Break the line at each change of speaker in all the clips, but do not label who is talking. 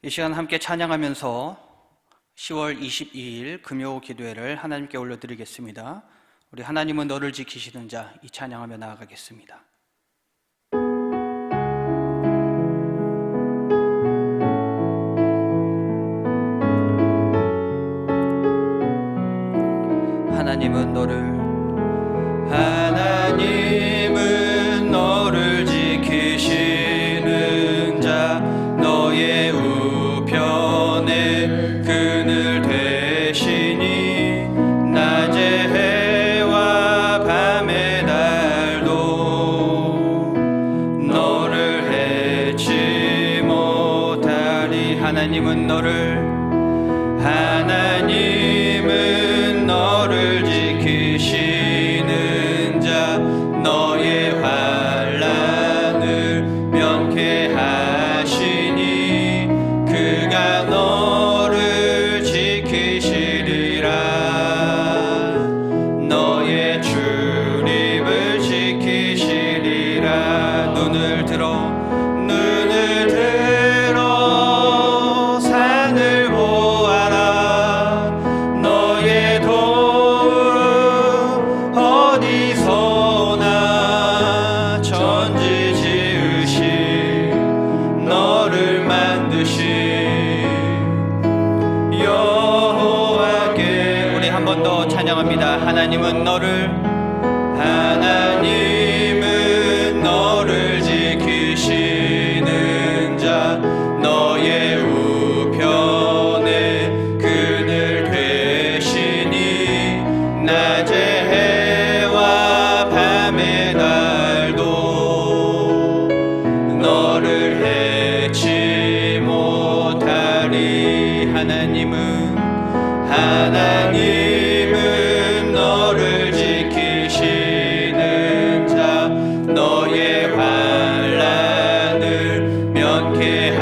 이 시간 함께 찬양하면서 10월 22일 금요 기도회를 하나님께 올려드리겠습니다. 우리 하나님은 너를 지키시는 자, 이 찬양하며 나아가겠습니다. 하나님은 너를 지키시는 자, 너의 우편에 그늘 되시니 낮의 해와 밤의 달도 너를 해치 못하리. 하나님은 너를 지키시는 자, 너의 환난을 면케하시니 그가 너를 지키시리라. 너의 출입을 지키시리라. 눈을 들어 산을 보아라. 너의 도움 어디서나 천지 지으신 너를 만드신 여호와께 우리 한 번 더 찬양합니다. 하나님은 너를 지키시는 자, 너의 우편에 그늘 되시니 낮의 해와 밤의 달도 너를 해치 못하리. 하나님은 너를 지키시는 자, 너의 환난을 면케하시니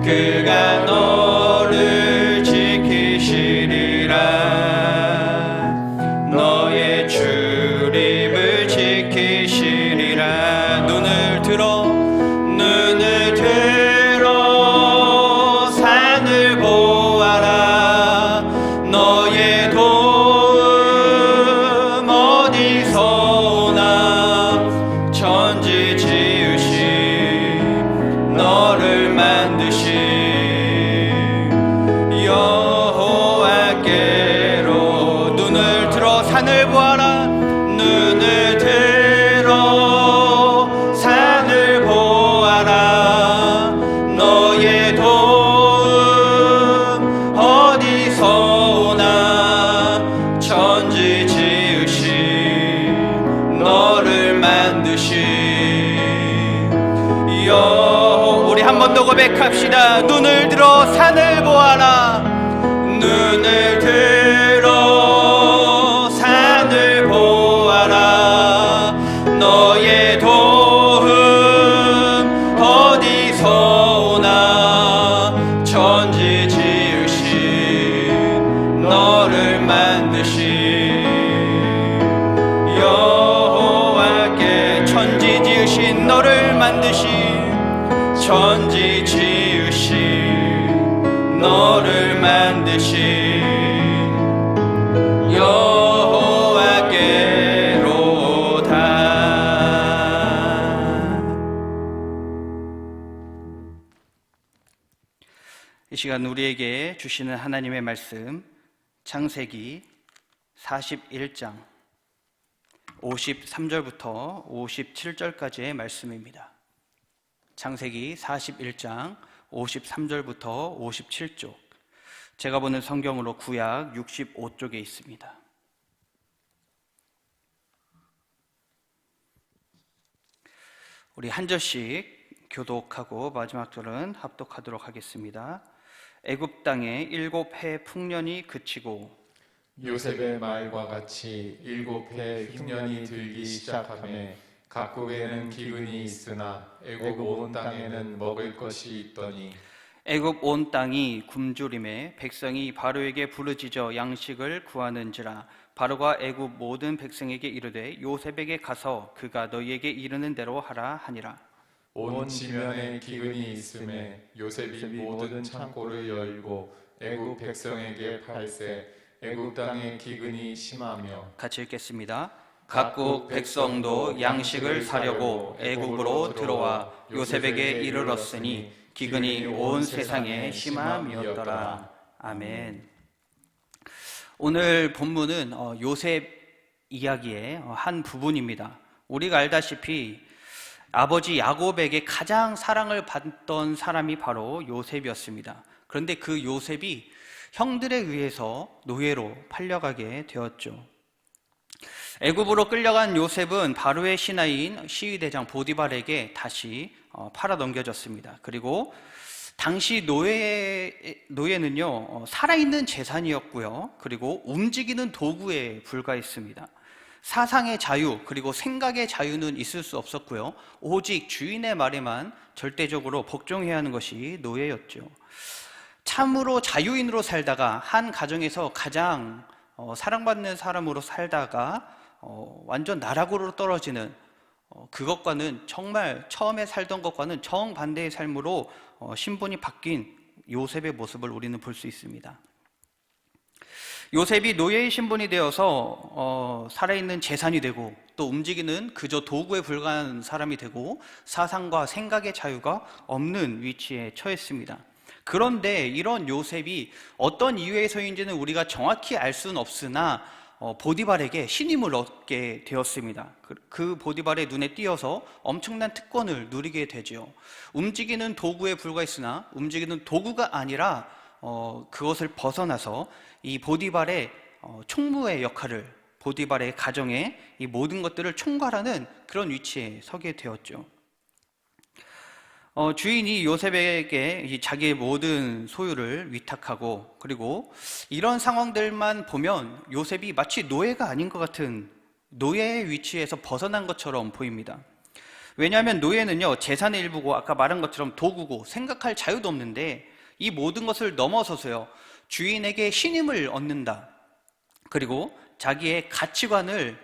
그가 너를 지키시리라. 너의 출입을 지키시리라. 눈을 들어 산을 보아라. 너의 도움 어디서나 천지 지으신 너를 만드신 여호와께로 눈을 들어 산을 보아라. 눈을 들어 산을 보아라. 너의 도움 어디서나 천지 지으신 너를 만드신 우리 한 번 더 고백합시다. 눈을 들어 산을 보아라. 눈을 들어 산을 보아라. 너의 도움 어디서나 천지 지으신 너를 만드신 여호와께 천지 지으신 너를 만드신 천지 지으신 너를 만드신 여호와께로다. 이 시간 우리에게 주시는 하나님의 말씀, 창세기 41장 53절부터 57절까지의 말씀입니다. 창세기 41장 53절부터 57쪽, 제가 보는 성경으로 구약 65쪽에 있습니다. 우리 한 절씩 교독하고 마지막 절은 합독하도록 하겠습니다. 애굽 땅에 7해 풍년이 그치고
요셉의 말과 같이 7해 흉년이 들기 시작하매 각국에는 기근이 있으나 애굽 온 땅에는 먹을 것이 있더니
애굽 온 땅이 굶주림에 백성이 바로에게 부르짖어 양식을 구하는지라. 바로가 애굽 모든 백성에게 이르되 요셉에게 가서 그가 너희에게 이르는 대로 하라 하니라.
온 지면에 기근이 있음에 요셉이 모든 창고를 열고 애굽 백성에게 팔세 애굽 땅에 기근이 심하며.
같이 읽겠습니다. 각국 백성도 양식을 사려고 애굽으로 들어와 요셉에게 이르렀으니 기근이 온 세상에 심함이었더라. 아멘. 오늘 본문은 요셉 이야기의 한 부분입니다. 우리가 알다시피 아버지 야곱에게 가장 사랑을 받던 사람이 바로 요셉이었습니다. 그런데 그 요셉이 형들에 의해서 노예로 팔려가게 되었죠. 애굽으로 끌려간 요셉은 바로의 신하인 시위대장 보디발에게 다시 팔아 넘겨졌습니다. 그리고 당시 노예는요, 살아있는 재산이었고요. 그리고 움직이는 도구에 불과했습니다. 사상의 자유, 그리고 생각의 자유는 있을 수 없었고요. 오직 주인의 말에만 절대적으로 복종해야 하는 것이 노예였죠. 참으로 자유인으로 살다가 한 가정에서 가장 사랑받는 사람으로 살다가 완전 나락으로 떨어지는 그것과는 정말 처음에 살던 것과는 정반대의 삶으로 신분이 바뀐 요셉의 모습을 우리는 볼 수 있습니다. 요셉이 노예의 신분이 되어서 살아있는 재산이 되고 또 움직이는 그저 도구에 불과한 사람이 되고 사상과 생각의 자유가 없는 위치에 처했습니다. 그런데 이런 요셉이 어떤 이유에서인지는 우리가 정확히 알 수는 없으나 보디발에게 신임을 얻게 되었습니다. 그 보디발의 눈에 띄어서 엄청난 특권을 누리게 되죠. 움직이는 도구에 불과했으나 움직이는 도구가 아니라 그것을 벗어나서 이 보디발의 총무의 역할을, 보디발의 가정에 이 모든 것들을 총괄하는 그런 위치에 서게 되었죠. 주인이 요셉에게 자기의 모든 소유를 위탁하고, 그리고 이런 상황들만 보면 요셉이 마치 노예가 아닌 것 같은 노예의 위치에서 벗어난 것처럼 보입니다. 왜냐하면 노예는요, 재산의 일부고 아까 말한 것처럼 도구고 생각할 자유도 없는데 이 모든 것을 넘어서서요, 주인에게 신임을 얻는다. 그리고 자기의 가치관을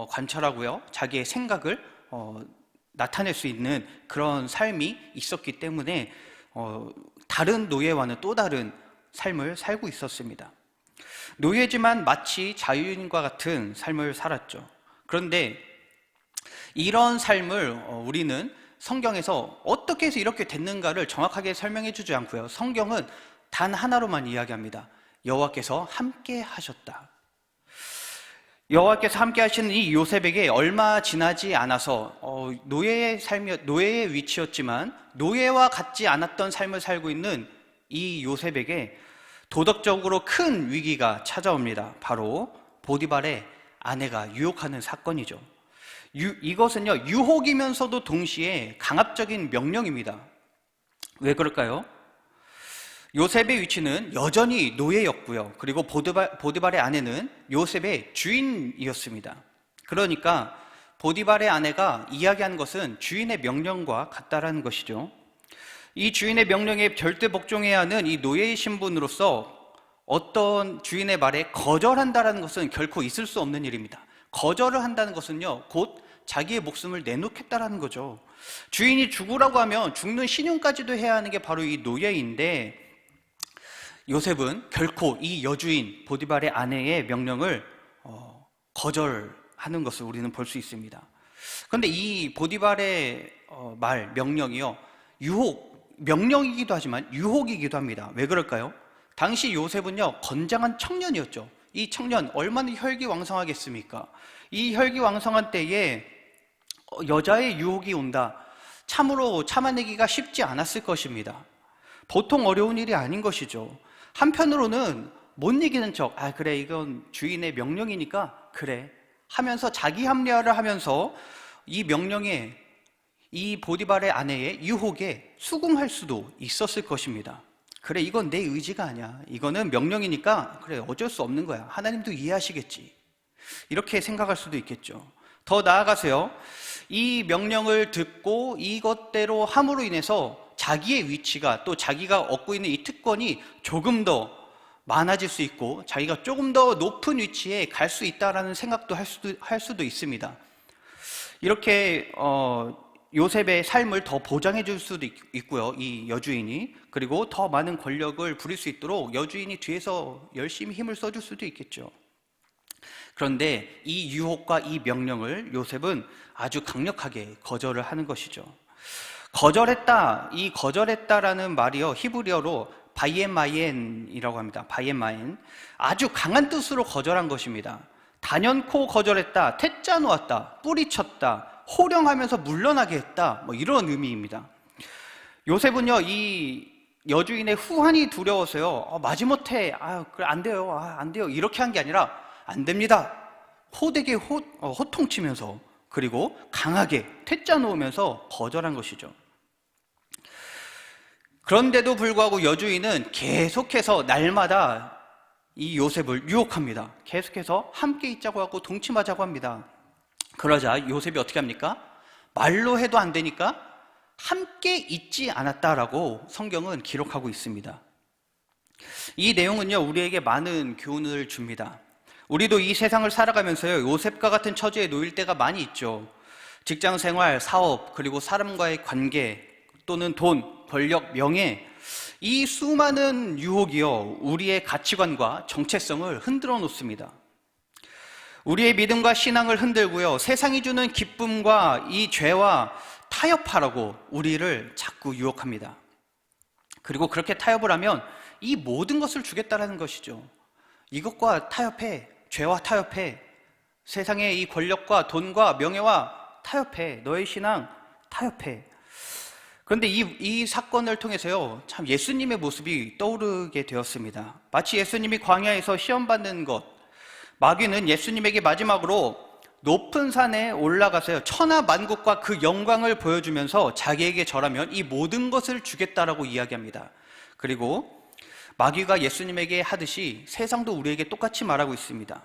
관철하고요, 자기의 생각을 나타낼 수 있는 그런 삶이 있었기 때문에 다른 노예와는 또 다른 삶을 살고 있었습니다. 노예지만 마치 자유인과 같은 삶을 살았죠. 그런데 이런 삶을 우리는 성경에서 어떻게 해서 이렇게 됐는가를 정확하게 설명해 주지 않고요, 성경은 단 하나로만 이야기합니다. 여호와께서 함께 하셨다. 여호와께서 함께 하시는 이 요셉에게 얼마 지나지 않아서 노예의 위치였지만 노예와 같지 않았던 삶을 살고 있는 이 요셉에게 도덕적으로 큰 위기가 찾아옵니다. 바로 보디발의 아내가 유혹하는 사건이죠. 이것은요, 유혹이면서도 동시에 강압적인 명령입니다. 왜 그럴까요? 요셉의 위치는 여전히 노예였고요. 그리고 보디발의 아내는 요셉의 주인이었습니다. 그러니까 보디발의 아내가 이야기한 것은 주인의 명령과 같다라는 것이죠. 이 주인의 명령에 절대 복종해야 하는 이 노예의 신분으로서 어떤 주인의 말에 거절한다라는 것은 결코 있을 수 없는 일입니다. 거절을 한다는 것은요, 곧 자기의 목숨을 내놓겠다라는 거죠. 주인이 죽으라고 하면 죽는 신용까지도 해야 하는 게 바로 이 노예인데, 요셉은 결코 이 여주인 보디발의 아내의 명령을 거절하는 것을 우리는 볼 수 있습니다. 그런데 이 보디발의 명령이요, 명령이기도 하지만 유혹이기도 합니다. 왜 그럴까요? 당시 요셉은요, 건장한 청년이었죠. 이 청년 얼마나 혈기왕성하겠습니까? 이 혈기왕성한 때에 여자의 유혹이 온다, 참으로 참아내기가 쉽지 않았을 것입니다. 보통 어려운 일이 아닌 것이죠. 한편으로는 못 이기는 척, 그래, 이건 주인의 명령이니까 그래 하면서 자기 합리화를 하면서 이 명령에, 이 보디발의 아내의 유혹에 수긍할 수도 있었을 것입니다. 그래, 이건 내 의지가 아니야, 이거는 명령이니까 그래, 어쩔 수 없는 거야, 하나님도 이해하시겠지, 이렇게 생각할 수도 있겠죠. 더 나아가서요, 이 명령을 듣고 이것대로 함으로 인해서 자기의 위치가, 또 자기가 얻고 있는 이 특권이 조금 더 많아질 수 있고 자기가 조금 더 높은 위치에 갈 수 있다라는 생각도 할 수도 있습니다. 이렇게 요셉의 삶을 더 보장해 줄 수도 있고요, 이 여주인이. 그리고 더 많은 권력을 부릴 수 있도록 여주인이 뒤에서 열심히 힘을 써줄 수도 있겠죠. 그런데 이 유혹과 이 명령을 요셉은 아주 강력하게 거절을 하는 것이죠. 거절했다, 이 거절했다라는 말이요, 히브리어로 바이엔마이엔이라고 합니다. 바이엔마이엔. 아주 강한 뜻으로 거절한 것입니다. 단연코 거절했다, 퇴짜 놓았다, 뿌리쳤다, 호령하면서 물러나게 했다, 뭐 이런 의미입니다. 요셉은요, 이 여주인의 후환이 두려워서요, 마지못해 안 돼요, 안 돼요, 이렇게 한 게 아니라 안 됩니다, 호되게 호통치면서, 그리고 강하게 퇴짜 놓으면서 거절한 것이죠. 그런데도 불구하고 여주인은 계속해서 날마다 이 요셉을 유혹합니다. 계속해서 함께 있자고 하고 동침하자고 합니다. 그러자 요셉이 어떻게 합니까? 말로 해도 안 되니까 함께 있지 않았다라고 성경은 기록하고 있습니다. 이 내용은요, 우리에게 많은 교훈을 줍니다. 우리도 이 세상을 살아가면서요, 요셉과 같은 처지에 놓일 때가 많이 있죠. 직장 생활, 사업, 그리고 사람과의 관계, 또는 돈, 권력, 명예, 이 수많은 유혹이요, 우리의 가치관과 정체성을 흔들어 놓습니다. 우리의 믿음과 신앙을 흔들고요, 세상이 주는 기쁨과 이 죄와 타협하라고 우리를 자꾸 유혹합니다. 그리고 그렇게 타협을 하면 이 모든 것을 주겠다라는 것이죠. 이것과 타협해, 죄와 타협해, 세상의 이 권력과 돈과 명예와 타협해, 너의 신앙 타협해. 그런데 이 사건을 통해서요, 참 예수님의 모습이 떠오르게 되었습니다. 마치 예수님이 광야에서 시험받는 것, 마귀는 예수님에게 마지막으로 높은 산에 올라가서요, 천하 만국과 그 영광을 보여주면서 자기에게 절하면 이 모든 것을 주겠다라고 이야기합니다. 그리고 마귀가 예수님에게 하듯이 세상도 우리에게 똑같이 말하고 있습니다.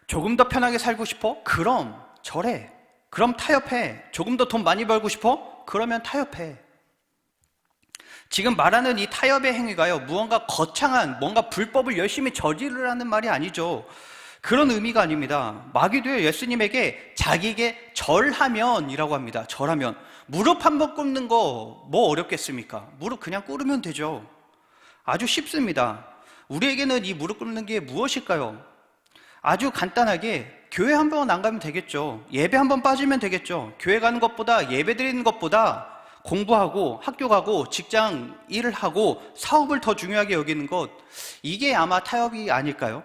조금 더 편하게 살고 싶어? 그럼 절해. 그럼 타협해. 조금 더 돈 많이 벌고 싶어? 그러면 타협해. 지금 말하는 이 타협의 행위가요, 무언가 거창한, 뭔가 불법을 열심히 저지르라는 말이 아니죠. 그런 의미가 아닙니다. 마귀도요, 예수님에게 자기에게 절하면이라고 합니다. 절하면. 무릎 한번 꿇는 거 뭐 어렵겠습니까? 무릎 그냥 꿇으면 되죠. 아주 쉽습니다. 우리에게는 이 무릎 꿇는 게 무엇일까요? 아주 간단하게 교회 한 번 안 가면 되겠죠. 예배 한 번 빠지면 되겠죠. 교회 가는 것보다, 예배 드리는 것보다 공부하고 학교 가고 직장 일을 하고 사업을 더 중요하게 여기는 것, 이게 아마 타협이 아닐까요?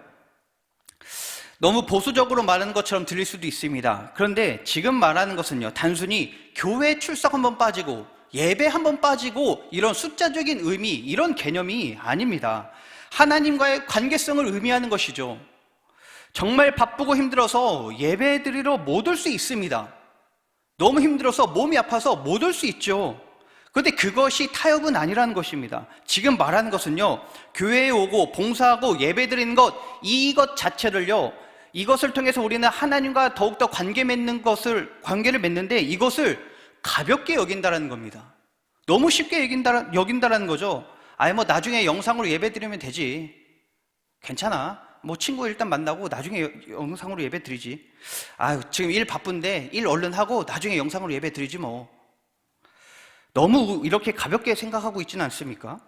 너무 보수적으로 말하는 것처럼 들릴 수도 있습니다. 그런데 지금 말하는 것은요, 단순히 교회 출석 한 번 빠지고 예배 한 번 빠지고 이런 숫자적인 의미, 이런 개념이 아닙니다. 하나님과의 관계성을 의미하는 것이죠. 정말 바쁘고 힘들어서 예배 드리러 못 올 수 있습니다. 너무 힘들어서 몸이 아파서 못 올 수 있죠. 그런데 그것이 타협은 아니라는 것입니다. 지금 말하는 것은요, 교회에 오고 봉사하고 예배 드리는 것, 이것 자체를요, 이것을 통해서 우리는 하나님과 더욱더 관계를 맺는데 이것을 가볍게 여긴다는 겁니다. 너무 쉽게 여긴다는 거죠. 뭐 나중에 영상으로 예배 드리면 되지. 괜찮아. 뭐 친구 일단 만나고 나중에 영상으로 예배 드리지. 지금 일 바쁜데 일 얼른 하고 나중에 영상으로 예배 드리지 뭐. 너무 이렇게 가볍게 생각하고 있지는 않습니까?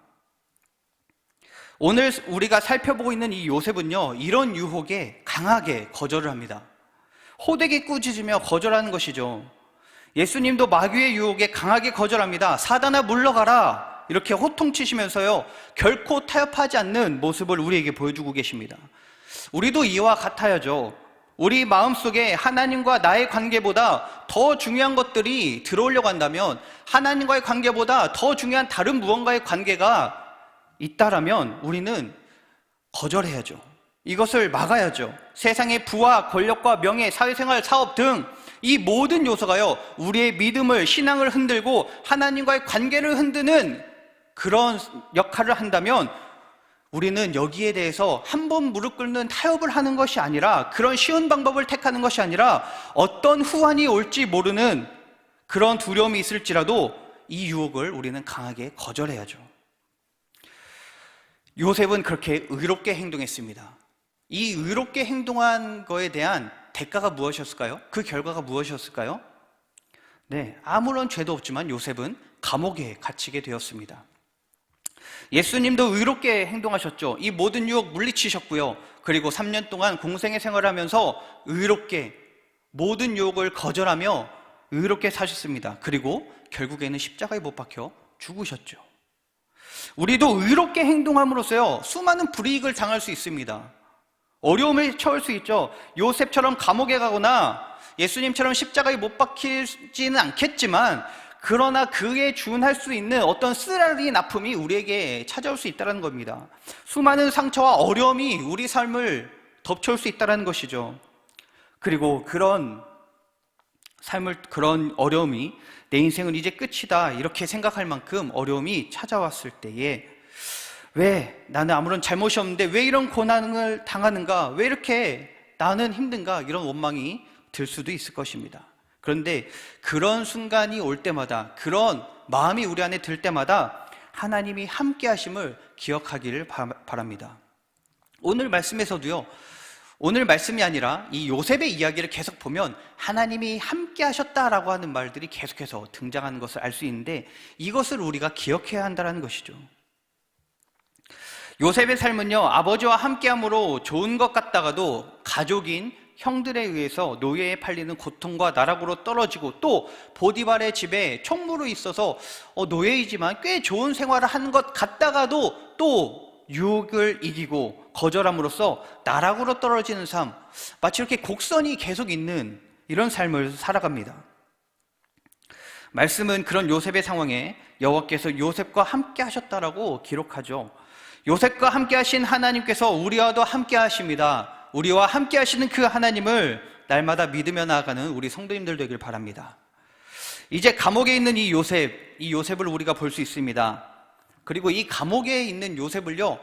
오늘 우리가 살펴보고 있는 이 요셉은요, 이런 유혹에 강하게 거절을 합니다. 호되게 꾸짖으며 거절하는 것이죠. 예수님도 마귀의 유혹에 강하게 거절합니다. 사단아 물러가라, 이렇게 호통치시면서요, 결코 타협하지 않는 모습을 우리에게 보여주고 계십니다. 우리도 이와 같아야죠. 우리 마음속에 하나님과 나의 관계보다 더 중요한 것들이 들어오려고 한다면, 하나님과의 관계보다 더 중요한 다른 무언가의 관계가 있다라면 우리는 거절해야죠. 이것을 막아야죠. 세상의 부와 권력과 명예, 사회생활, 사업 등 이 모든 요소가요, 우리의 믿음을, 신앙을 흔들고 하나님과의 관계를 흔드는 그런 역할을 한다면 우리는 여기에 대해서 한 번 무릎 꿇는 타협을 하는 것이 아니라, 그런 쉬운 방법을 택하는 것이 아니라 어떤 후환이 올지 모르는 그런 두려움이 있을지라도 이 유혹을 우리는 강하게 거절해야죠. 요셉은 그렇게 의롭게 행동했습니다. 이 의롭게 행동한 거에 대한 대가가 무엇이었을까요? 그 결과가 무엇이었을까요? 네, 아무런 죄도 없지만 요셉은 감옥에 갇히게 되었습니다. 예수님도 의롭게 행동하셨죠. 이 모든 유혹 물리치셨고요. 그리고 3년 동안 공생의 생활을 하면서 의롭게 모든 유혹을 거절하며 의롭게 사셨습니다. 그리고 결국에는 십자가에 못 박혀 죽으셨죠. 우리도 의롭게 행동함으로써요, 수많은 불이익을 당할 수 있습니다. 어려움을 처할 수 있죠. 요셉처럼 감옥에 가거나 예수님처럼 십자가에 못 박히지는 않겠지만, 그러나 그에 준할 수 있는 어떤 쓰라린 아픔이 우리에게 찾아올 수 있다는 겁니다. 수많은 상처와 어려움이 우리 삶을 덮쳐올 수 있다는 것이죠. 그리고 그런 어려움이 내 인생은 이제 끝이다 이렇게 생각할 만큼 어려움이 찾아왔을 때에, 왜 나는 아무런 잘못이 없는데 왜 이런 고난을 당하는가, 왜 이렇게 나는 힘든가, 이런 원망이 들 수도 있을 것입니다. 그런데 그런 순간이 올 때마다, 그런 마음이 우리 안에 들 때마다 하나님이 함께 하심을 기억하기를 바랍니다. 오늘 말씀에서도요, 오늘 말씀이 아니라 이 요셉의 이야기를 계속 보면 하나님이 함께 하셨다라고 하는 말들이 계속해서 등장하는 것을 알 수 있는데, 이것을 우리가 기억해야 한다는 것이죠. 요셉의 삶은요, 아버지와 함께함으로 좋은 것 같다가도 가족인 형들에 의해서 노예에 팔리는 고통과 나락으로 떨어지고, 또 보디발의 집에 총무로 있어서 노예이지만 꽤 좋은 생활을 하는 것 같다가도 또 유혹을 이기고 거절함으로써 나락으로 떨어지는 삶, 마치 이렇게 곡선이 계속 있는 이런 삶을 살아갑니다. 말씀은 그런 요셉의 상황에 여호와께서 요셉과 함께 하셨다라고 기록하죠. 요셉과 함께 하신 하나님께서 우리와도 함께 하십니다. 우리와 함께 하시는 그 하나님을 날마다 믿으며 나아가는 우리 성도님들 되길 바랍니다. 이제 감옥에 있는 이 요셉을 우리가 볼 수 있습니다. 그리고 이 감옥에 있는 요셉을요,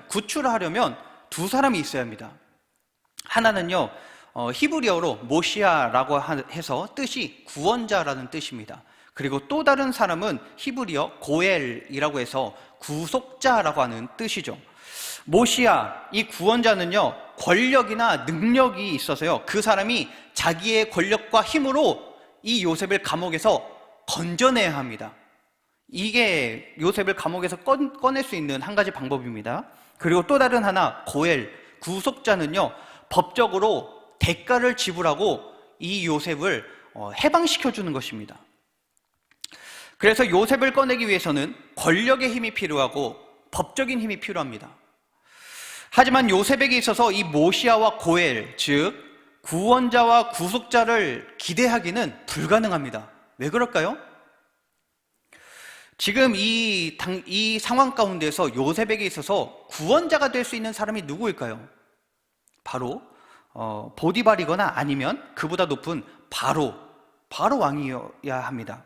구출하려면 두 사람이 있어야 합니다. 하나는요, 히브리어로 모시아라고 해서 뜻이 구원자라는 뜻입니다. 그리고 또 다른 사람은 히브리어 고엘이라고 해서 구속자라고 하는 뜻이죠. 모시아, 이 구원자는요, 권력이나 능력이 있어서요, 그 사람이 자기의 권력과 힘으로 이 요셉을 감옥에서 건져내야 합니다. 이게 요셉을 감옥에서 꺼낼 수 있는 한 가지 방법입니다. 그리고 또 다른 하나, 고엘, 구속자는요, 법적으로 대가를 지불하고 이 요셉을 해방시켜주는 것입니다. 그래서 요셉을 꺼내기 위해서는 권력의 힘이 필요하고 법적인 힘이 필요합니다. 하지만 요셉에게 있어서 이 모시아와 고엘, 즉 구원자와 구속자를 기대하기는 불가능합니다. 왜 그럴까요? 지금 이 상황 가운데서 요셉에게 있어서 구원자가 될 수 있는 사람이 누구일까요? 바로 보디발이거나 아니면 그보다 높은 바로 왕이어야 합니다.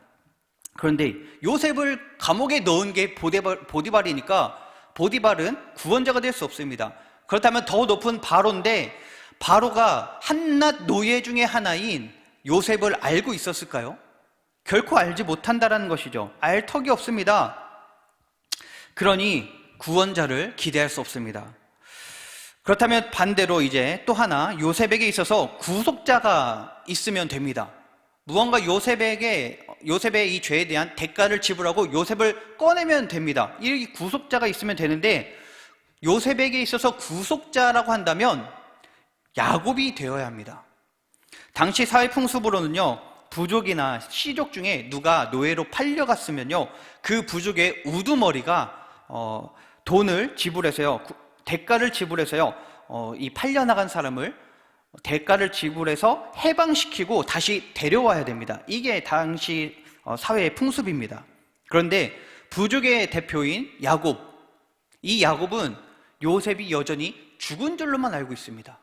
그런데 요셉을 감옥에 넣은 게 보디발이니까 보디발은 구원자가 될 수 없습니다. 그렇다면 더 높은 바로인데, 바로가 한낱 노예 중에 하나인 요셉을 알고 있었을까요? 결코 알지 못한다는 것이죠. 알 턱이 없습니다. 그러니 구원자를 기대할 수 없습니다. 그렇다면 반대로 이제 또 하나, 요셉에게 있어서 구속자가 있으면 됩니다. 무언가 요셉의 이 죄에 대한 대가를 지불하고 요셉을 꺼내면 됩니다. 이 구속자가 있으면 되는데, 요셉에게 있어서 구속자라고 한다면 야곱이 되어야 합니다. 당시 사회 풍습으로는요, 부족이나 시족 중에 누가 노예로 팔려갔으면요, 그 부족의 우두머리가 돈을 지불해서요, 대가를 지불해서요, 이 팔려나간 사람을 대가를 지불해서 해방시키고 다시 데려와야 됩니다. 이게 당시 사회의 풍습입니다. 그런데 부족의 대표인 야곱, 이 야곱은 요셉이 여전히 죽은 줄로만 알고 있습니다.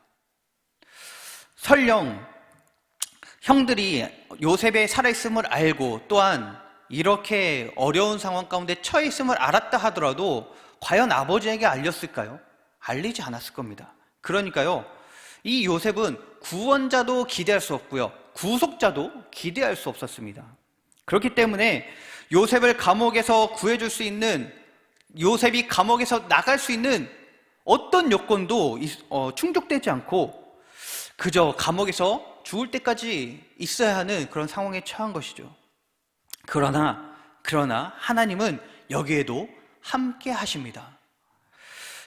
설령 형들이 요셉의 살아있음을 알고 또한 이렇게 어려운 상황 가운데 처해 있음을 알았다 하더라도 과연 아버지에게 알렸을까요? 알리지 않았을 겁니다. 그러니까요, 이 요셉은 구원자도 기대할 수 없고요, 구속자도 기대할 수 없었습니다. 그렇기 때문에 요셉을 감옥에서 구해줄 수 있는, 요셉이 감옥에서 나갈 수 있는 어떤 요건도 충족되지 않고 그저 감옥에서 죽을 때까지 있어야 하는 그런 상황에 처한 것이죠. 그러나 하나님은 여기에도 함께 하십니다.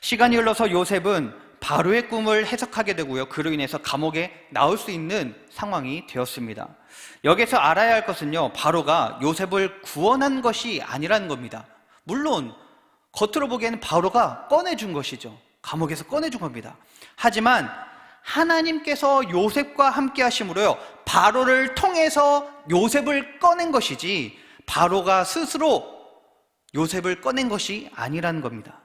시간이 흘러서 요셉은 바로의 꿈을 해석하게 되고요. 그로 인해서 감옥에 나올 수 있는 상황이 되었습니다. 여기서 알아야 할 것은요, 바로가 요셉을 구원한 것이 아니라는 겁니다. 물론 겉으로 보기에는 바로가 꺼내준 것이죠. 감옥에서 꺼내준 겁니다. 하지만 하나님께서 요셉과 함께 하심으로요, 바로를 통해서 요셉을 꺼낸 것이지 바로가 스스로 요셉을 꺼낸 것이 아니라는 겁니다.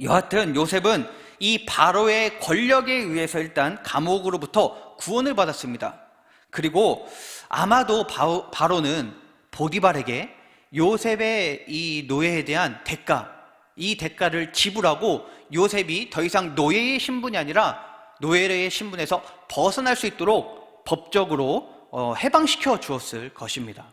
여하튼 요셉은 이 바로의 권력에 의해서 일단 감옥으로부터 구원을 받았습니다. 그리고 아마도 바로는 보디발에게 요셉의 이 노예에 대한 이 대가를 지불하고 요셉이 더 이상 노예의 신분이 아니라 노예의 신분에서 벗어날 수 있도록 법적으로 해방시켜 주었을 것입니다.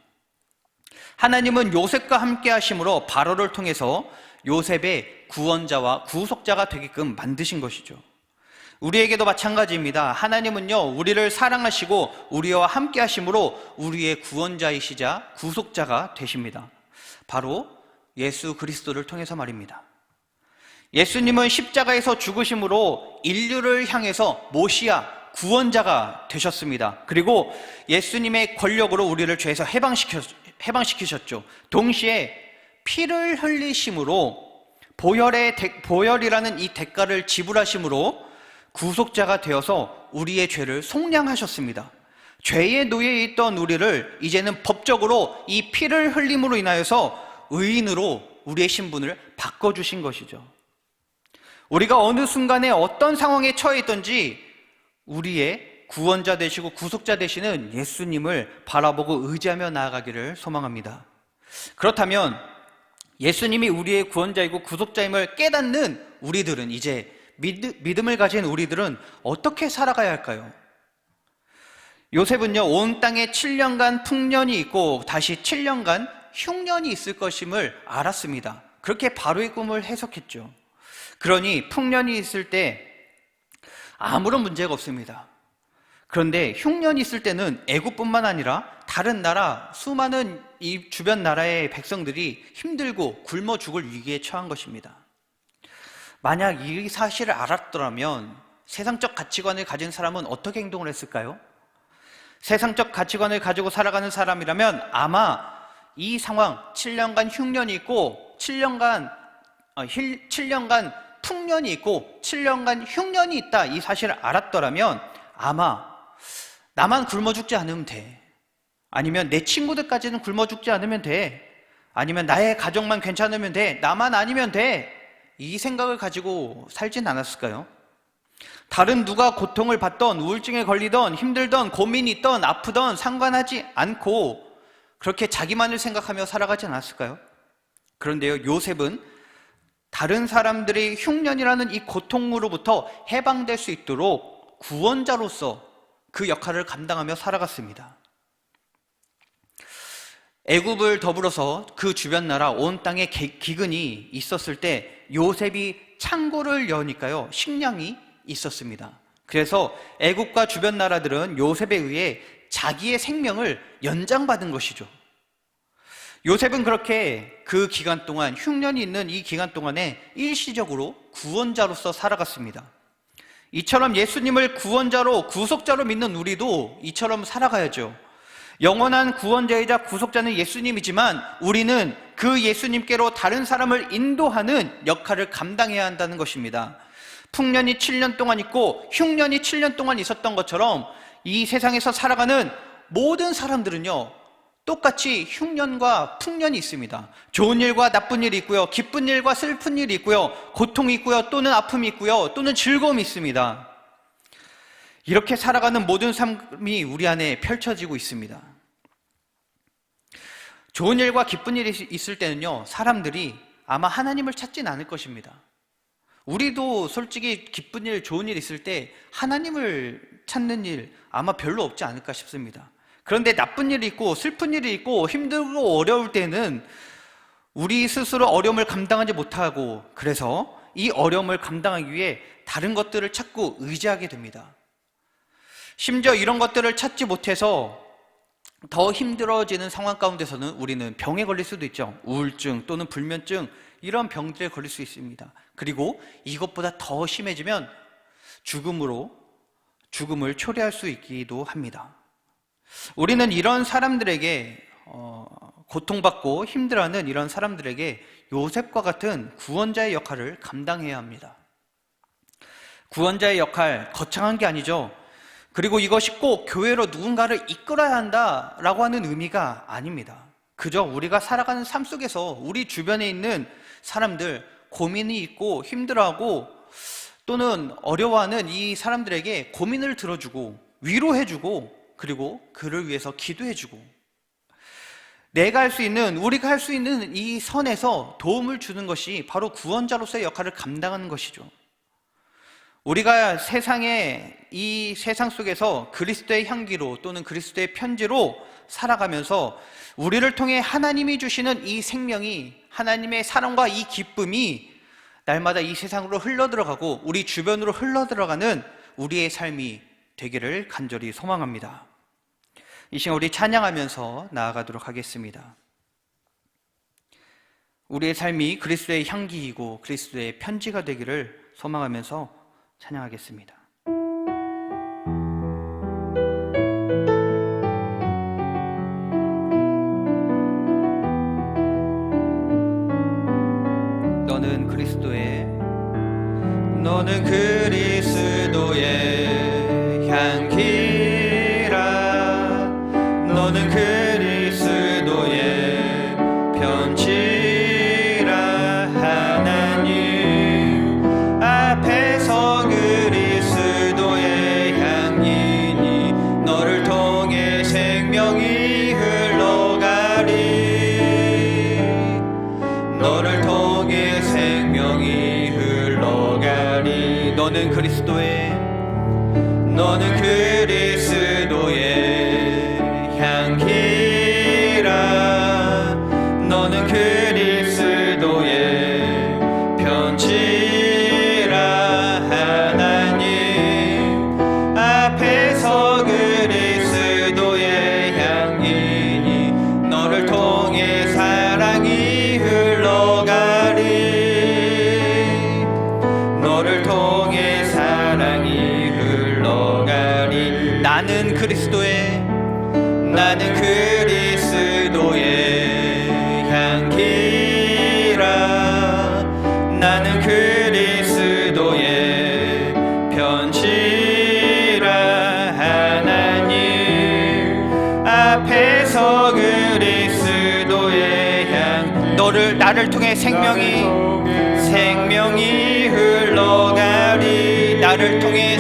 하나님은 요셉과 함께 하심으로 바로를 통해서 요셉의 구원자와 구속자가 되게끔 만드신 것이죠. 우리에게도 마찬가지입니다. 하나님은요, 우리를 사랑하시고 우리와 함께 하심으로 우리의 구원자이시자 구속자가 되십니다. 바로 예수 그리스도를 통해서 말입니다. 예수님은 십자가에서 죽으심으로 인류를 향해서 모시아, 구원자가 되셨습니다. 그리고 예수님의 권력으로 우리를 죄에서 해방시키셨죠. 동시에 피를 흘리심으로 보혈이라는 이 대가를 지불하심으로 구속자가 되어서 우리의 죄를 속량하셨습니다. 죄의 노예에 있던 우리를 이제는 법적으로 이 피를 흘림으로 인하여서 의인으로 우리의 신분을 바꿔주신 것이죠. 우리가 어느 순간에 어떤 상황에 처해 있던지 우리의 구원자 되시고 구속자 되시는 예수님을 바라보고 의지하며 나아가기를 소망합니다. 그렇다면 예수님이 우리의 구원자이고 구속자임을 깨닫는 우리들은, 이제 믿음을 가진 우리들은 어떻게 살아가야 할까요? 요셉은요, 온 땅에 7년간 풍년이 있고 다시 7년간 흉년이 있을 것임을 알았습니다. 그렇게 바로의 꿈을 해석했죠. 그러니 풍년이 있을 때 아무런 문제가 없습니다. 그런데 흉년이 있을 때는 애국뿐만 아니라 다른 나라, 수많은 이 주변 나라의 백성들이 힘들고 굶어 죽을 위기에 처한 것입니다. 만약 이 사실을 알았더라면 세상적 가치관을 가진 사람은 어떻게 행동을 했을까요? 세상적 가치관을 가지고 살아가는 사람이라면 아마 이 상황, 7년간 흉년이 있고 7년간 풍년이 있고 7년간 흉년이 있다, 이 사실을 알았더라면 아마 나만 굶어 죽지 않으면 돼, 아니면 내 친구들까지는 굶어 죽지 않으면 돼, 아니면 나의 가족만 괜찮으면 돼, 나만 아니면 돼, 이 생각을 가지고 살진 않았을까요? 다른 누가 고통을 받던, 우울증에 걸리던, 힘들던, 고민이 있던, 아프던 상관하지 않고 그렇게 자기만을 생각하며 살아가지 않았을까요? 그런데요, 요셉은 다른 사람들이 흉년이라는 이 고통으로부터 해방될 수 있도록 구원자로서 그 역할을 감당하며 살아갔습니다. 애굽을 더불어서 그 주변 나라 온 땅에 기근이 있었을 때 요셉이 창고를 여니까요, 식량이 있었습니다. 그래서 애굽과 주변 나라들은 요셉에 의해 자기의 생명을 연장받은 것이죠. 요셉은 그렇게 그 기간 동안, 흉년이 있는 이 기간 동안에 일시적으로 구원자로서 살아갔습니다. 이처럼 예수님을 구원자로, 구속자로 믿는 우리도 이처럼 살아가야죠. 영원한 구원자이자 구속자는 예수님이지만 우리는 그 예수님께로 다른 사람을 인도하는 역할을 감당해야 한다는 것입니다. 풍년이 7년 동안 있고 흉년이 7년 동안 있었던 것처럼 이 세상에서 살아가는 모든 사람들은요, 똑같이 흉년과 풍년이 있습니다. 좋은 일과 나쁜 일이 있고요, 기쁜 일과 슬픈 일이 있고요, 고통이 있고요, 또는 아픔이 있고요, 또는 즐거움이 있습니다. 이렇게 살아가는 모든 삶이 우리 안에 펼쳐지고 있습니다. 좋은 일과 기쁜 일이 있을 때는요, 사람들이 아마 하나님을 찾진 않을 것입니다. 우리도 솔직히 기쁜 일, 좋은 일 있을 때 하나님을 찾는 일 아마 별로 없지 않을까 싶습니다. 그런데 나쁜 일이 있고 슬픈 일이 있고 힘들고 어려울 때는 우리 스스로 어려움을 감당하지 못하고, 그래서 이 어려움을 감당하기 위해 다른 것들을 찾고 의지하게 됩니다. 심지어 이런 것들을 찾지 못해서 더 힘들어지는 상황 가운데서는 우리는 병에 걸릴 수도 있죠. 우울증 또는 불면증, 이런 병들에 걸릴 수 있습니다. 그리고 이것보다 더 심해지면 죽음을 초래할 수 있기도 합니다. 우리는 이런 사람들에게 고통받고 힘들어하는 이런 사람들에게 요셉과 같은 구원자의 역할을 감당해야 합니다. 구원자의 역할, 거창한 게 아니죠. 그리고 이것이 꼭 교회로 누군가를 이끌어야 한다라고 하는 의미가 아닙니다. 그저 우리가 살아가는 삶 속에서 우리 주변에 있는 사람들, 고민이 있고 힘들어하고 또는 어려워하는 이 사람들에게 고민을 들어주고 위로해주고 그리고 그를 위해서 기도해주고 우리가 할 수 있는 이 선에서 도움을 주는 것이 바로 구원자로서의 역할을 감당하는 것이죠. 우리가 이 세상 속에서 그리스도의 향기로 또는 그리스도의 편지로 살아가면서 우리를 통해 하나님이 주시는 이 생명이, 하나님의 사랑과 이 기쁨이 날마다 이 세상으로 흘러들어가고 우리 주변으로 흘러들어가는 우리의 삶이 되기를 간절히 소망합니다. 이 시간 우리 찬양하면서 나아가도록 하겠습니다. 우리의 삶이 그리스도의 향기이고 그리스도의 편지가 되기를 소망하면서 찬양하겠습니다. 너는 그리스도의 향기라. 너는 그리스도의 편지라. 하나님 앞에서 그리스도의 향기니 너를 통해 생명이 흘러가리. 너를 통해 생명이 흘러가리. 너는 그리스도의 향기라. 너는 그리스도의 편지라. 하나님 앞에서 그리스도의 향기니 너를 통해 사랑이 흘러가리. 너를 통해 사랑이 흘러가리. 나는 그리스도의 향기라. 나는 그리스도의 편지라. 하나님 앞에서 그리스도의 향. 나를 통해 생명이 흘러가리. 나를 통해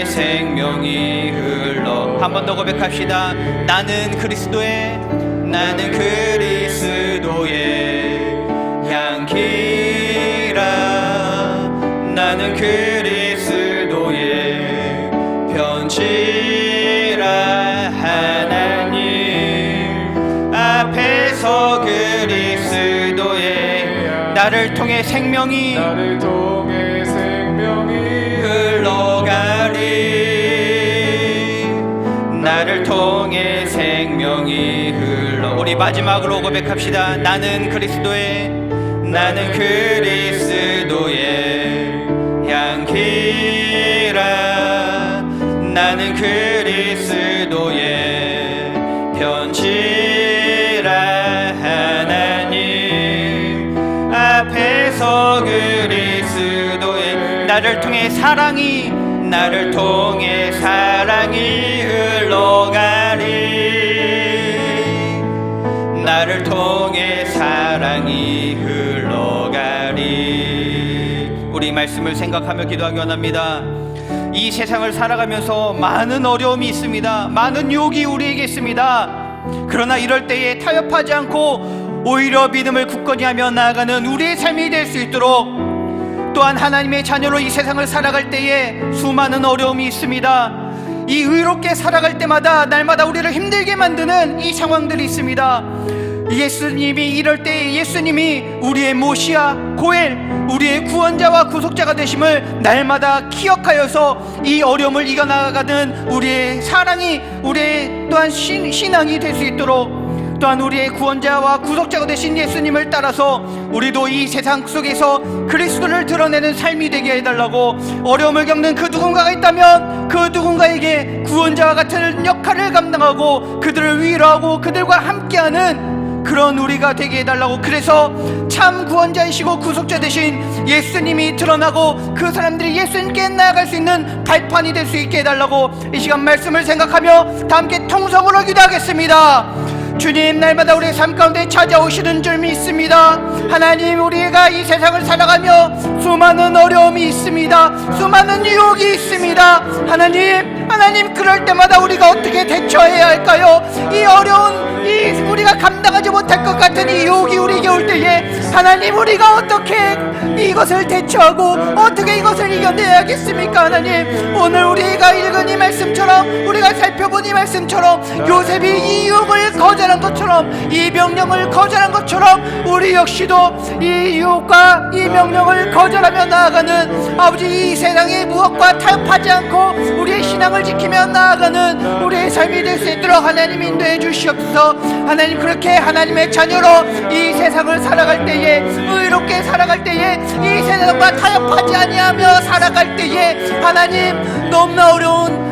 생명이 흘러. 한 번 더 고백합시다. 나는 그리스도의 향기라. 나는 그리스도의 편지라. 하나님 앞에서 그리스도의 나를 통해 생명이 흘러가리. 나를 통해 생명이 흘러. 우리 마지막으로 고백합시다. 나는 그리스도의 향기라. 나는 그리스도의 편지라. 하나님 앞에서 그리스도의 나를 통해 사랑이 흘러가리. 나를 통해 사랑이 흘러가리. 우리 말씀을 생각하며 기도하기 원합니다. 이 세상을 살아가면서 많은 어려움이 있습니다. 많은 유혹이 우리에게 있습니다. 그러나 이럴 때에 타협하지 않고 오히려 믿음을 굳건히 하며 나아가는 우리의 삶이 될 수 있도록, 또한 하나님의 자녀로 이 세상을 살아갈 때에 수많은 어려움이 있습니다. 이 의롭게 살아갈 때마다 날마다 우리를 힘들게 만드는 이 상황들이 있습니다. 예수님이 이럴 때 예수님이 우리의 모시아 고엘, 우리의 구원자와 구속자가 되심을 날마다 기억하여서 이 어려움을 이겨나가는 우리의 사랑이, 우리의 또한 신앙이 될 수 있도록, 또한 우리의 구원자와 구속자가 되신 예수님을 따라서 우리도 이 세상 속에서 그리스도를 드러내는 삶이 되게 해달라고, 어려움을 겪는 그 누군가가 있다면 그 누군가에게 구원자와 같은 역할을 감당하고 그들을 위로하고 그들과 함께하는 그런 우리가 되게 해달라고, 그래서 참 구원자이시고 구속자 되신 예수님이 드러나고 그 사람들이 예수님께 나아갈 수 있는 발판이 될 수 있게 해달라고 이 시간 말씀을 생각하며 다 함께 통성으로 기도하겠습니다. 주님, 날마다 우리의 삶 가운데 찾아오시는 줄 믿습니다. 하나님, 우리가 이 세상을 살아가며 수많은 어려움이 있습니다. 수많은 유혹이 있습니다. 하나님, 그럴 때마다 우리가 어떻게 대처해야 할까요? 이 어려운, 우리가 감당하지 못할 것 같은 이 유혹이 우리에게 올 때에 하나님, 우리가 어떻게 이것을 대처하고 어떻게 이것을 이겨내야겠습니까? 하나님, 오늘 우리가 읽은 이 말씀처럼, 우리가 살펴본 이 말씀처럼 요셉이 이 유혹을 거절한 것처럼, 이 명령을 거절한 것처럼 우리 역시도 이 유혹과 이 명령을 거절하며 나아가는 아버지, 이 세상의 무엇과 타협하지 않고 우리의 신앙을 지키며 나아가는 우리의 삶이 될 수 있도록 하나님 인도해 주시옵소서. 하나님, 그렇게 하나님의 자녀로 이 세상을 살아갈 때에, 의롭게 살아갈 때에, 이 세상과 타협하지 아니하며 살아갈 때에 하나님, 너무나 어려운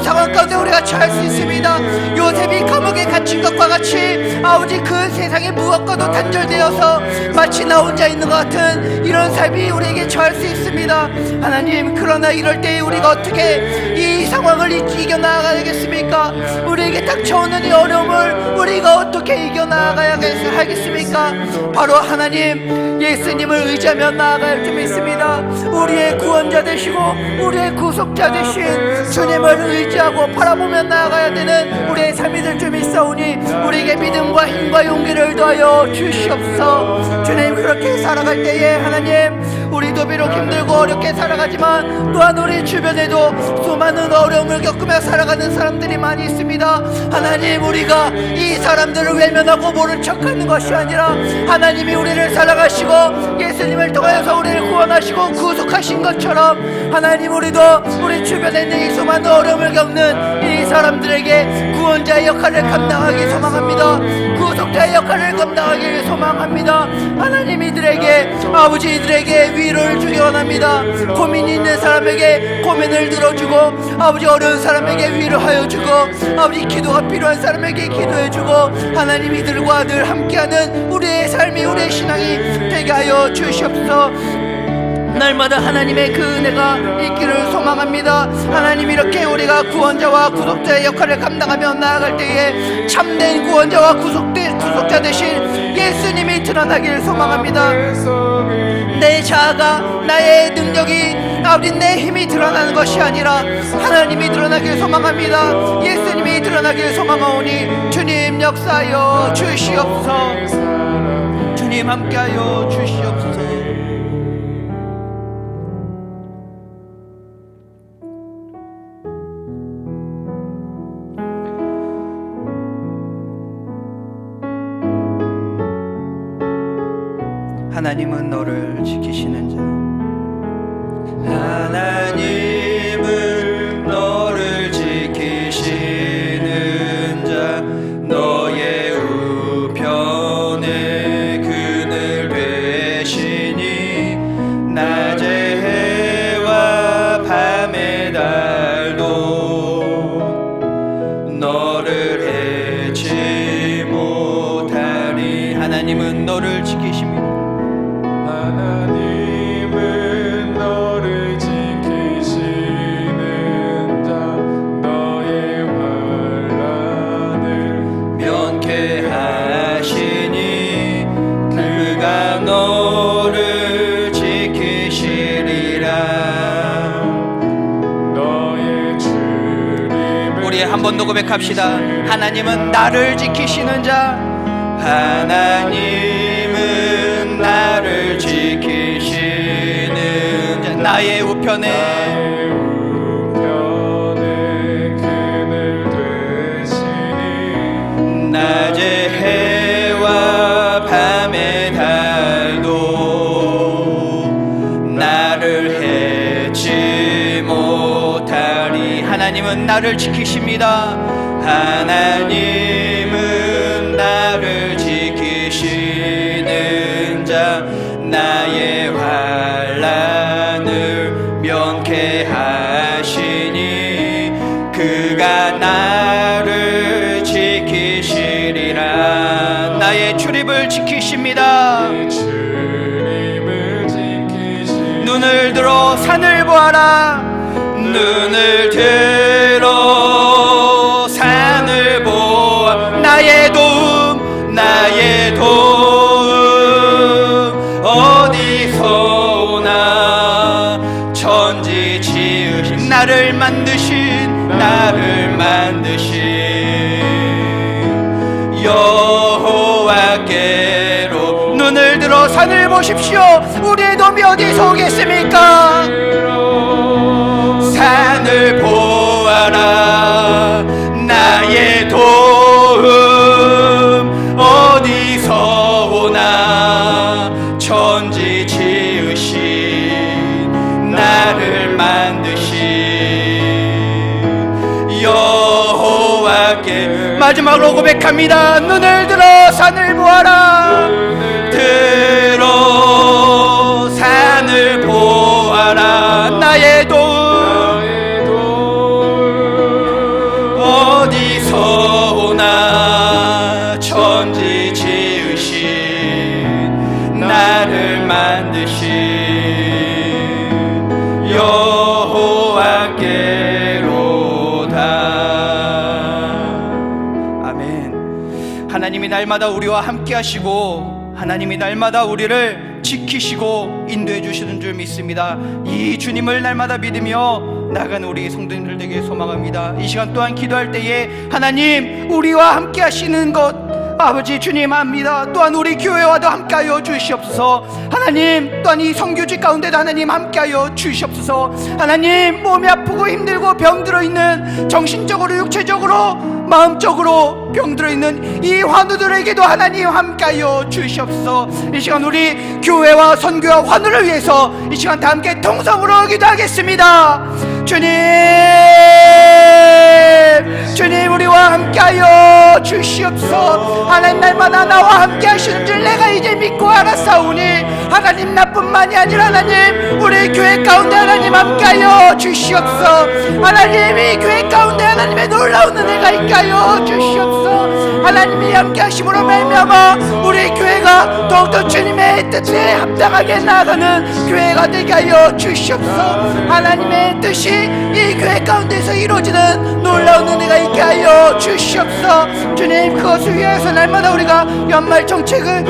상황 가운데 우리가 처할 수 있습니다. 요셉이 감옥에 갇힌 것과 같이 아버지, 그 세상의 무엇과도 단절되어서 마치 나 혼자 있는 것 같은 이런 삶이 우리에게 처할 수 있습니다. 하나님, 그러나 이럴 때 우리가 어떻게 이 상황을 이겨나가야겠습니까? 우리에게 닥쳐오는 이 어려움을 우리가 어떻게 이겨나가야겠습니까? 바로 하나님, 예수님을 의지하며 나아가야 할 줄 믿습니다. 우리의 구원자 되시고 우리의 구속자 되신 주님을 의지하고 바라보며 나아가야 되는 우리의 삶이 될 줄 믿사오니 우리에게 믿음과 힘과 용기를 더하여 주시옵소서. 주님, 그렇게 살아갈 때에 하나님, 우리도 비록 힘들고 어렵게 살아가지만 또한 우리 주변에도 수많은 어려움을 겪으며 살아가는 사람들이 많이 있습니다. 하나님, 우리가 이 사람들을 외면하고 모른 척하는 것이 아니라 하나님이 우리를 사랑하시고 예수님을 통하여서 우리를 구원하시고 구속하신 것처럼 하나님, 우리도 우리 주변에 있는 이 수많은 어려움을 겪는 이 사람들에게 구원자의 역할을 감당하기 소망합니다. 구속자의 역할을 감당하기 소망합니다. 하나님, 이들에게, 아버지, 이들에게 위로를 주기 원합니다. 고민이 있는 사람에게 고민을 들어주고, 아버지, 어려운 사람에게 위로하여 주고, 아버지, 기도가 필요한 사람에게 기도해주고, 하나님, 이들과 늘 함께하는 우리의 삶이, 우리의 신앙이 되게 하여 주시옵소서. 날마다 하나님의 그 은혜가 있기를 소망합니다. 하나님, 이렇게 우리가 구원자와 구속자의 역할을 감당하며 나아갈 때에 참된 구원자와 구속자 되신 예수님이 드러나기를 소망합니다. 내 자아가, 나의 능력이, 아버지, 내 힘이 드러나는 것이 아니라 하나님이 드러나기를 소망합니다. 예수님이 드러나기를 소망하오니 주님, 역사하여 주시옵소서. 주님, 함께하여 주시옵소서. 하나님은 너를 지키시는 자, 하나님은 너를 지키시는 자, 너의 우편에 그늘 되시니 낮의 해와 밤의 달도 너를 해치 못하리. 하나님은 너를 지키십니다.
하나님은 너를 지키시는 자, 너의 환난을
면케하시니 그가 너를 지키시리라.
너의 주님을
우리 한 번 더 고백합시다. 하나님은 나를 지키시는 자, 하나님은 나를 지키시는 자, 나의 우편에
그늘 되시니
낮의 해 나를 지키십니다. 하나님은 나를 지키시는 자, 나의 환난을 면케하시니 그가 나를 지키시리라. 나의 출입을 지키십니다. 눈을 들어 산을 보아라. 눈을 들어 산을 보아. 나의 도움, 나의 도움 어디서 오나. 천지 지으신 나를 만드신 여호와께로 눈을 들어 산을 보십시오. 우리의 도움이 어디서 오겠습니까? 산을 보아라. 나의 도움 어디서 오나. 천지 지으신 나를 만드신 여호와께. 마지막으로 고백합니다. 눈을 들어 산을 보아라. 들어 산을 보아라. 나의 도움 어디서 오나. 천지 지으신 나를 만드신 여호와께로다. 아멘. 하나님이 날마다 우리와 함께 하시고 하나님이 날마다 우리를 지키시고 인도해 주시는 줄 믿습니다. 이 주님을 날마다 믿으며 나가는 우리 성도님들 되게 소망합니다. 이 시간 또한 기도할 때에 하나님 우리와 함께 하시는 것 아버지 주님 압니다. 또한 우리 교회와도 함께하여 주시옵소서. 하나님 또한 이 선교지 가운데도 하나님 함께하여 주시옵소서. 하나님 몸이 아프고 힘들고 병들어 있는 정신적으로 육체적으로 마음적으로 병들어 있는 이 환우들에게도 하나님 함께하여 주시옵소서. 이 시간 우리 교회와 선교와 환우를 위해서 이 시간 다 함께 통성으로 기도하겠습니다. 주님 우리와 함께하여 주시옵소서. 하나님 날마다 나와 함께 하시는 줄 내가 이제 믿고 알았사오니 하나님 나뿐만이 아니라 하나님 우리 교회 가운데 하나님 함께하여 주시옵소서. 하나님 이 교회 가운데 하나님의 놀라운 은혜가 있게 하여 주시옵소서. 하나님이 함께 하심으로 말미암아 우리 교회가 더욱더 주님의 뜻에 합당하게 나아가는 교회가 되게 하여 주시옵소서. 하나님의 뜻이 이 교회 가운데서 이루어지는 놀라운 은혜가 있게 하여 주시옵소서. 주님 그것을 위해서 날마다 우리가 연말 정책을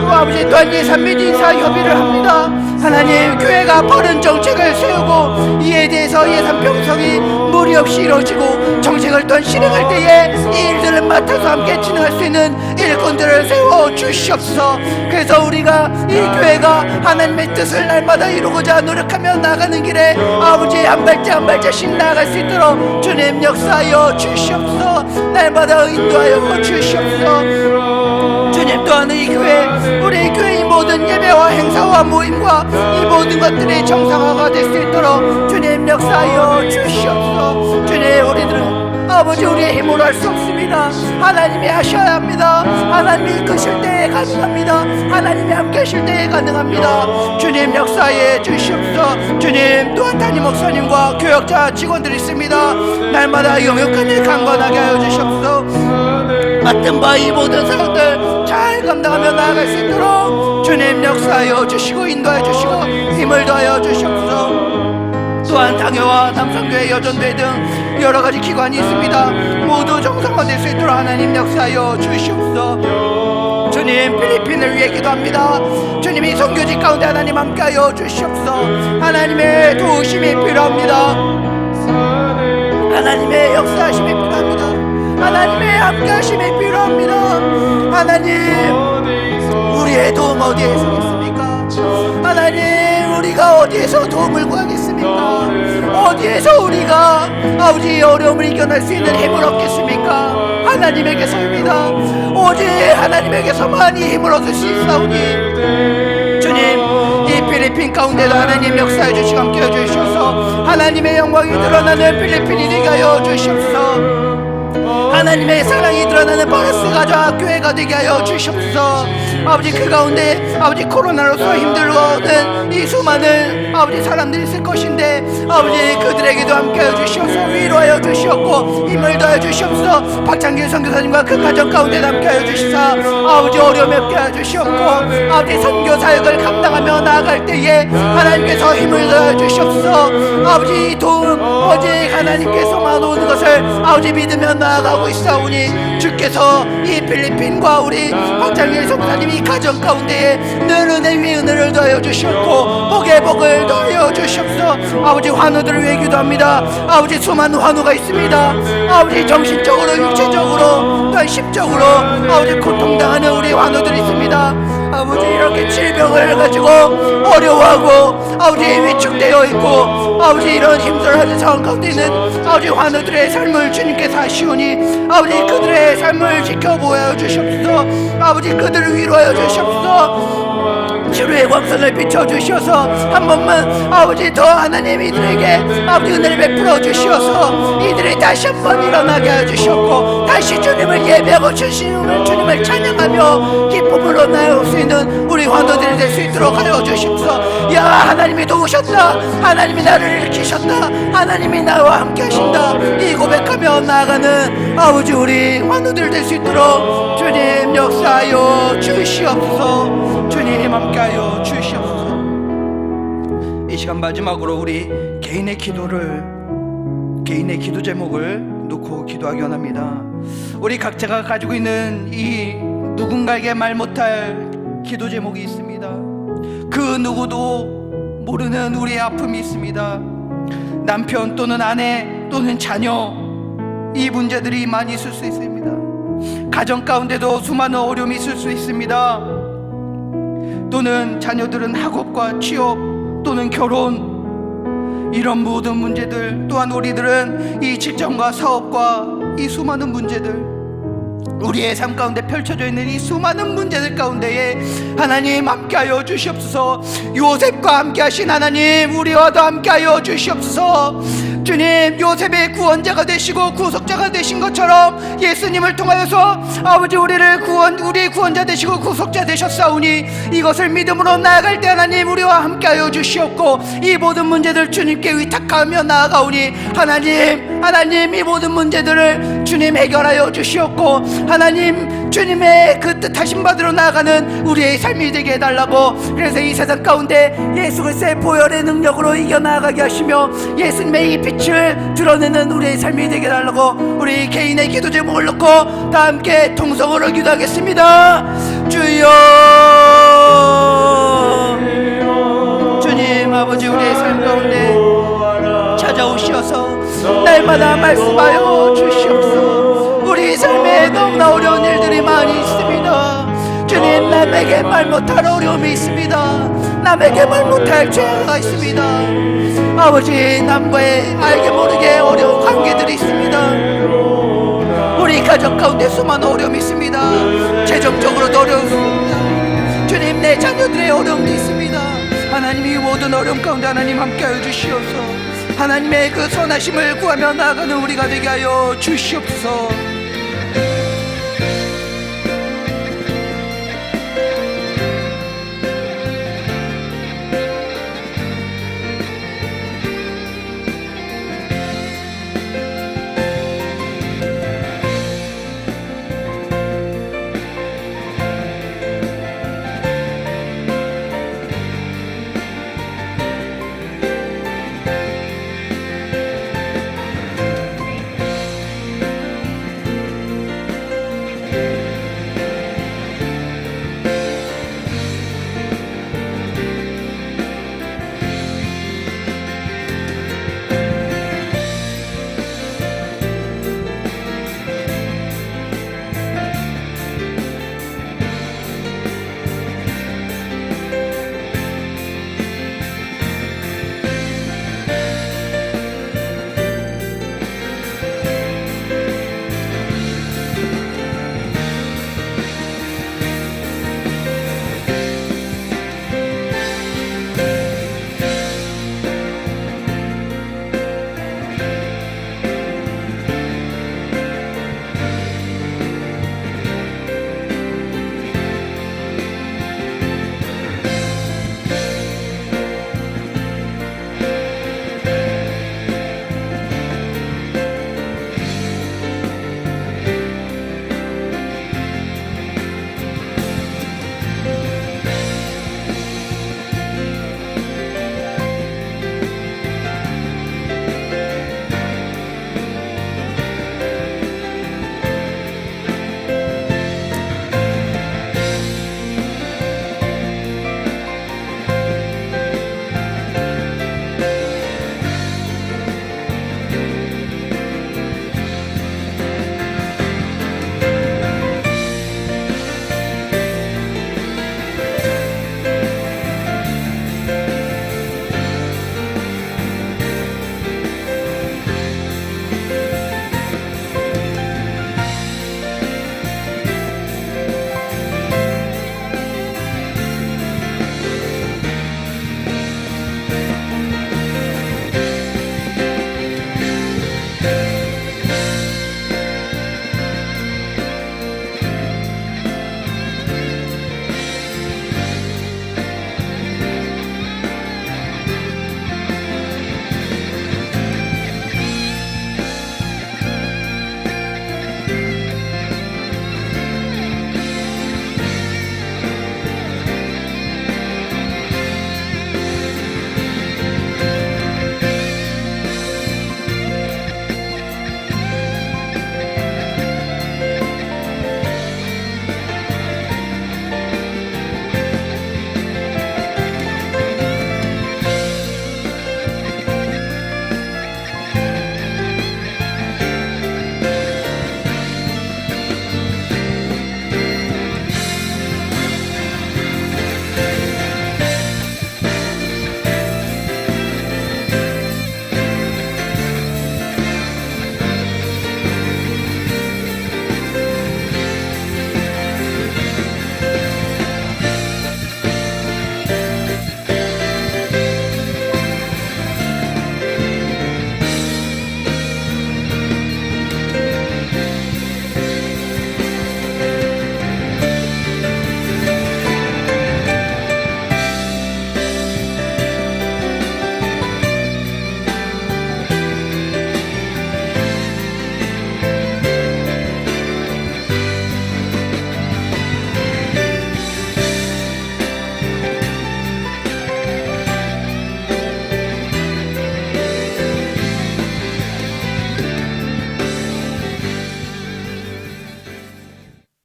아버지 또한 예산 및 인사 협의를 합니다. 하나님 교회가 바른 정책을 세우고 이에 대해서 예산 편성이 무리 없이 이루어지고 정책을 또한 실행할 때에 이 일들을 맡아서 함께 진행할 수 있는 일꾼들을 세워 주시옵소서. 그래서 우리가 이 교회가 하나님의 뜻을 날마다 이루고자 노력하며 나가는 길에 아버지 한 발짝 한 발짝씩 나아갈 수 있도록 주님 역사하여 주시옵소서. 날마다 인도하여 주시옵소서. 주님 또한 이 교회 우리 교회의 모든 예배와 행사와 모임과 이 모든 것들이 정상화가 될 수 있도록 주님 역사하여 주시옵소서. 주님 우리들은 아버지 우리의 힘으로 할 수 없습니다. 하나님이 하셔야 합니다. 하나님이 이끄실 때에 가능합니다. 하나님이 함께 하실 때에 가능합니다. 주님 역사해 주시옵소서. 주님 또한 담임 목사님과 교역자 직원들이 있습니다. 날마다 영역간 일 강건하게 하여 주시옵소서. 맡은 바 이 모든 사역들 잘 감당하며 나아갈 수 있도록 주님 역사하여 주시고 인도하여 주시고 힘을 더하여 주시옵소서. 또한 당회와 남성교회 여전대 등 여러가지 기관이 있습니다. 모두 정상화될 수 있도록 하나님 역사하여 주시옵소서. 주님 필리핀을 위해 기도합니다. 주님이 선교지 가운데 하나님 함께하여 주시옵소서. 하나님의 도우심이 필요합니다. 하나님의 역사하심이 필요합니다. 하나님의 함께하심이 필요합니다. 하나님 우리의 도움 어디에서 있습니까? 하나님 우리가 어디에서 도움을 구하겠습니까? 어디에서 우리가 아버지 어려움을 이겨낼 수 있는 힘을 얻겠습니까? 하나님에게서입니다. 오직 하나님에게서만 이 힘을 얻을 수 있사오니 주님 이 필리핀 가운데도 하나님 역사해 주시고 함께해 주셔서 하나님의 영광이 드러나는 필리핀이 되게 하여 주시옵소서. 하나님의 사랑이 드러나는 버러스 가족 교회가 되게 하여 주시옵소서. 아버지 그 가운데 아버지 코로나로서 힘들어오는 이 수많은 아버지 사람들이 있을 것인데 아버지 그들에게도 함께하여 주시옵소서. 위로하여 주시옵고 힘을 더하여 주시옵소서. 박창길 선교사님과 그 가정 가운데 함께하여 주시사 아버지 어려움에 함께하여 주시옵고 아버지 선교 사역을 감당하며 나아갈 때에 하나님께서 힘을 더하여 주시옵소서. 아버지 이 도움 오직 하나님께서만 오는 것을 아버지 믿으며 나아가고 있사오니 주께서 이 필리핀과 우리 박장일 선사님이 가정 가운데에 늘 은혜 위에 은혜를 더하여 주시옵고 복에 복을 더하여 주시옵소서. 아버지 환우들을 위해 기도합니다. 아버지 수많은 환우가 있습니다. 아버지 정신적으로 육체적으로 또한 심적으로 아버지 고통당하는 우리 환우들이 있습니다. 아버지 이렇게 질병을 가지고 어려워하고 아버지 위축되어 있고 아버지 이런 힘들어하는 상황 가운데 있는 아버지 환우들의 삶을 주님께서 하시오니 아버지 그들의 삶을 지켜보여 주시옵소서. 아버지 그들을 위로하여 주시옵소서. 치료의 광선을 비춰주셔서 한 번만 아버지 더 하나님 이들에게 아버지 은혜를 베풀어 주시어서 이들이 다시 한번 일어나게 하여 주시옵고 다시 주님을 예배하고 주님을 찬양하며 기쁨으로 나아올 수 있는 우리 환우들이 될 수 있도록 하여 주십시오. 야 하나님이 도우셨다. 하나님이 나를 일으키셨다. 하나님이 나와 함께 하신다. 이 고백하며 나아가는 아버지 우리 환우들 될 수 있도록 주님 역사하여 주시옵소서. 주님 함께하여 주시옵소서. 이 시간 마지막으로 우리 개인의 기도 제목을 놓고 기도하기 원합니다. 우리 각자가 가지고 있는 이 누군가에게 말 못할 기도 제목이 있습니다. 그 누구도 모르는 우리의 아픔이 있습니다. 남편 또는 아내 또는 자녀 이 문제들이 많이 있을 수 있습니다. 가정 가운데도 수많은 어려움이 있을 수 있습니다. 또는 자녀들은 학업과 취업 또는 결혼 이런 모든 문제들 또한 우리들은 이 직장과 사업과 이 수많은 문제들 우리의 삶 가운데 펼쳐져 있는 이 수많은 문제들 가운데에 하나님 함께하여 주시옵소서. 요셉과 함께하신 하나님 우리와도 함께하여 주시옵소서. 주님 요셉의 구원자가 되시고 구속자가 되신 것처럼 예수님을 통하여서 아버지 우리의 구원자 되시고 구속자 되셨사오니 이것을 믿음으로 나아갈 때 하나님 우리와 함께하여 주시옵고 이 모든 문제들 주님께 위탁하며 나아가오니 하나님 이 모든 문제들을 주님 해결하여 주시옵고 하나님 주님의 그 뜻하신 바대로 나아가는 우리의 삶이 되게 해달라고 그래서 이 세상 가운데 예수 그리스도의 보혈의 능력으로 이겨나가게 하시며 예수님의 이 빛을 드러내는 우리의 삶이 되게 해달라고 우리 개인의 기도 제목을 놓고 다 함께 통성으로 기도하겠습니다. 주여 주님 아버지 우리의 삶 가운데 찾아오시어서 날마다 말씀하여 주시옵소서. 우리 삶에 너무나 어려운 일들이 많이 있습니다. 주님 남에게 말 못할 어려움이 있습니다. 남에게 말 못할 죄가 있습니다. 아버지 남과의 알게 모르게 어려운 관계들이 있습니다. 우리 가족 가운데 수많은 어려움이 있습니다. 재정적으로도 어려움입니다. 주님 내 자녀들의 어려움도 있습니다. 하나님 이 모든 어려움 가운데 하나님 함께하여 주시옵소서. 하나님의 그 선하심을 구하며 나아가는 우리가 되게 하여 주시옵소서.